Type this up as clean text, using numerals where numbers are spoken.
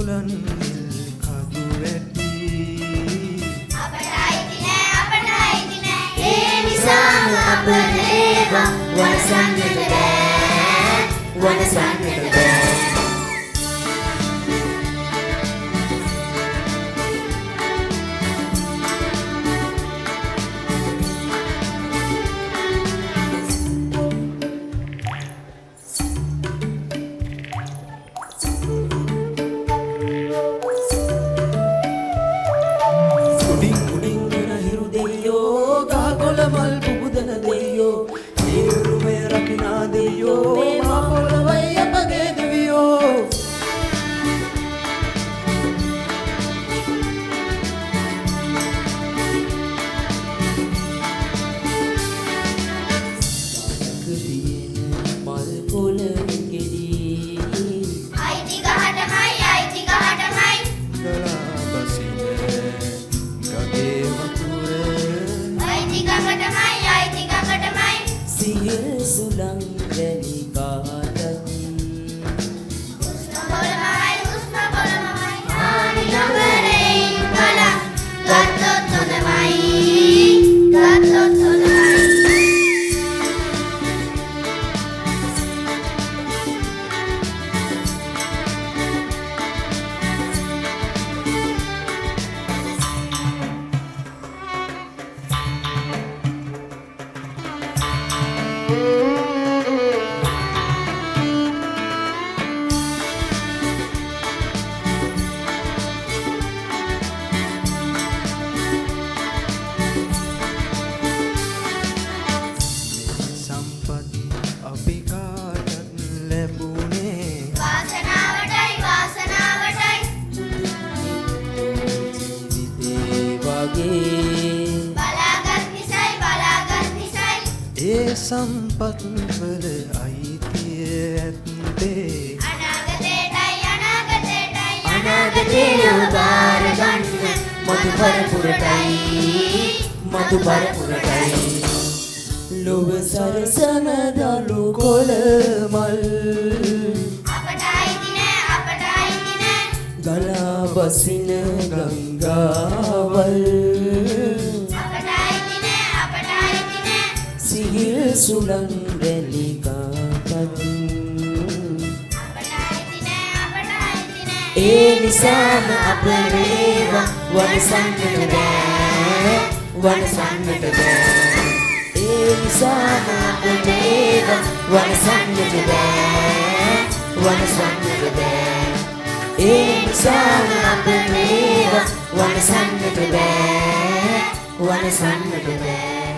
සුලන් නිල් කඳු වැටි අපට අයිති නෑ ඒ නිසාම අපට ඒවා වනසන්නට බෑ මල් පුබුදන දෙයෝ ඒ උරුමය රකිනා දෙයෝ මා පොළවයි අපගේ දෙවියෝ මල් පොළ ගෙඩි අයිති ගහටමයි ගලා බසින ගගේ වතුර අයිති ගඟටමයි සිහිල් සුලං වැලි කාටත් උස්ම පොළමයි ආනි නගරෙයින් බලක් ගත්තොත් හොඳමයි අපි කාටත් ලැබුණේ වාසනාවටයි ජීවිතේ වගේ බලාගත් නිසයි ඒ සම්පත් වල අයිතිය ඇත්තේ අනාගතේ උදාර ගන්න මතු පරපුරටයි ලොව සරසන දලු කොළ මල් අපට අයිති නෑ ගලා බසින ගංගාවල් අපට අයිති නෑ සිහිල් සුලන් වැලි කාටත් අපට අයිති නෑ ඒ නිසාම අපට ඒවා වනසන්නට බෑ ඒ නිසාම අපට ඒවා වනසන්නට බෑ ඒ නිසාම අපට ඒවා වනසන්නට බෑ